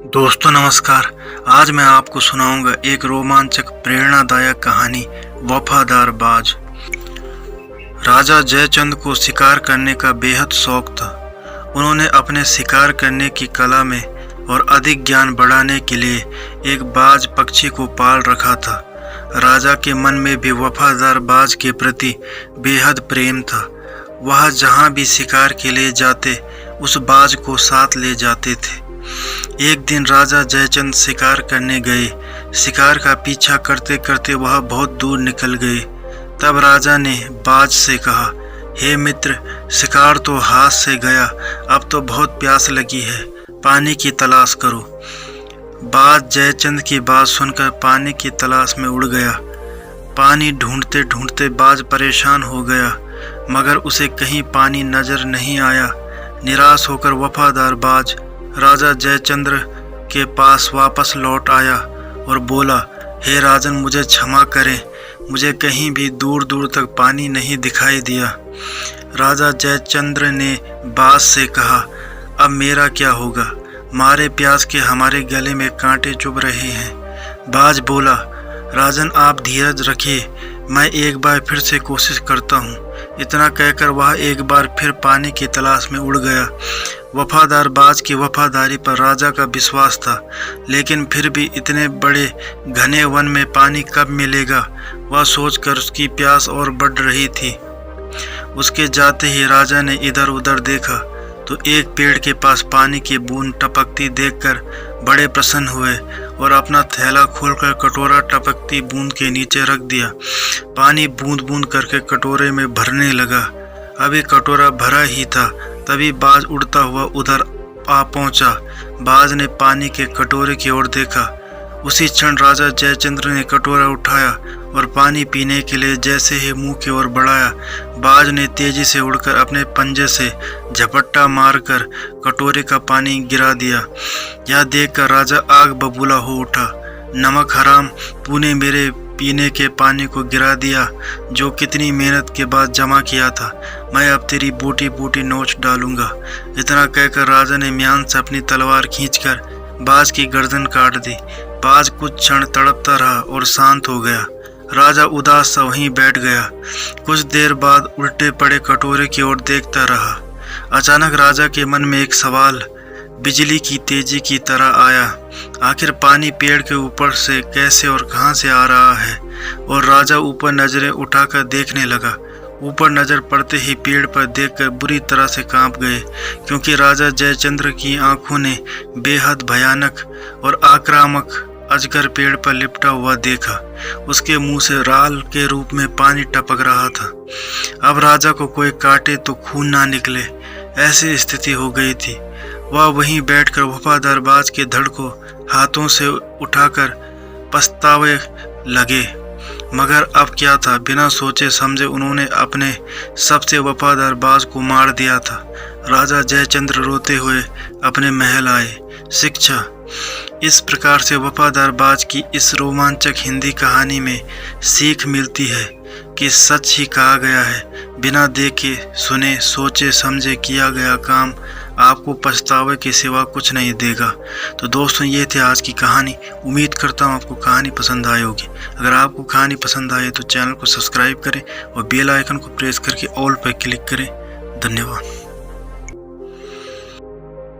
दोस्तों नमस्कार। आज मैं आपको सुनाऊंगा एक रोमांचक प्रेरणादायक कहानी, वफादार बाज। राजा जयचंद को शिकार करने का बेहद शौक था। उन्होंने अपने शिकार करने की कला में और अधिक ज्ञान बढ़ाने के लिए एक बाज पक्षी को पाल रखा था। राजा के मन में भी वफादार बाज के प्रति बेहद प्रेम था। वह जहाँ भी शिकार के लिए जाते उस बाज को साथ ले जाते थे। एक दिन राजा जयचंद शिकार करने गए। शिकार का पीछा करते करते वह बहुत दूर निकल गए। तब राजा ने बाज से कहा, हे मित्र, शिकार तो हाथ से गया, अब तो बहुत प्यास लगी है, पानी की तलाश करो। बाज जयचंद की बात सुनकर पानी की तलाश में उड़ गया। पानी ढूंढते ढूंढते बाज परेशान हो गया, मगर उसे कहीं पानी नजर नहीं आया। निराश होकर वफादार बाज राजा जयचंद्र के पास वापस लौट आया और बोला, हे राजन, मुझे क्षमा करें, मुझे कहीं भी दूर दूर तक पानी नहीं दिखाई दिया। राजा जयचंद्र ने बाज से कहा, अब मेरा क्या होगा, मारे प्यास के हमारे गले में कांटे चुभ रहे हैं। बाज बोला, राजन आप धीरज रखिए, मैं एक बार फिर से कोशिश करता हूँ। इतना कहकर वह एक बार फिर पानी की तलाश में उड़ गया। वफादार बाज की वफादारी पर राजा का विश्वास था, लेकिन फिर भी इतने बड़े घने वन में पानी कब मिलेगा, वह सोचकर उसकी प्यास और बढ़ रही थी। उसके जाते ही राजा ने इधर उधर देखा तो एक पेड़ के पास पानी की बूंद टपकती देखकर बड़े प्रसन्न हुए और अपना थैला खोलकर कटोरा टपकती बूंद के नीचे रख दिया। पानी बूंद बूंद करके कटोरे में भरने लगा। अभी कटोरा भरा ही था, तभी बाज उड़ता हुआ उधर आ पहुंचा। बाज ने पानी के कटोरे की ओर देखा। उसी क्षण राजा जयचंद्र ने कटोरा उठाया और पानी पीने के लिए जैसे ही मुंह की ओर बढ़ाया, बाज ने तेजी से उड़कर अपने पंजे से झपट्टा मारकर कटोरे का पानी गिरा दिया। यह देखकर राजा आग बबूला हो उठा। नमक हराम, तूने मेरे पीने के पानी को गिरा दिया, जो कितनी मेहनत के बाद जमा किया था। मैं अब तेरी बूटी बूटी नोच डालूंगा। इतना कहकर राजा ने म्यान से अपनी तलवार खींचकर बाज की गर्दन काट दी। बाज कुछ क्षण तड़पता रहा और शांत हो गया। राजा उदास सा वहीं बैठ गया। कुछ देर बाद उल्टे पड़े कटोरे की ओर देखता रहा। अचानक राजा के मन में एक सवाल बिजली की तेजी की तरह आया। आखिर पानी पेड़ के ऊपर से कैसे और कहां से आ रहा है? और राजा ऊपर नजरें उठाकर देखने लगा। ऊपर नजर पड़ते ही पेड़ पर देखकर बुरी तरह से कांप गए, क्योंकि राजा जयचंद्र की आंखों ने बेहद भयानक और आक्रामक अजगर पेड़ पर लिपटा हुआ देखा। उसके मुंह से राल के रूप में पानी टपक रहा था। अब राजा को कोई काटे तो खून ना निकले, ऐसी स्थिति हो गई थी। वह वहीं बैठकर वफादार बाज के धड़ को हाथों से उठाकर पछतावे लगे। मगर अब क्या था, बिना सोचे समझे उन्होंने अपने सबसे वफादार बाज को मार दिया था। राजा जयचंद्र रोते हुए अपने महल आए। शिक्षा: इस प्रकार से वफादार बाज की इस रोमांचक हिंदी कहानी में सीख मिलती है कि सच ही कहा गया है, बिना देखे सुने सोचे समझे किया गया काम आपको पछतावे के सिवा कुछ नहीं देगा। तो दोस्तों, ये थी आज की कहानी। उम्मीद करता हूँ आपको कहानी पसंद आई होगी। अगर आपको कहानी पसंद आए तो चैनल को सब्सक्राइब करें और बेल आइकन को प्रेस करके ऑल पर क्लिक करें। धन्यवाद।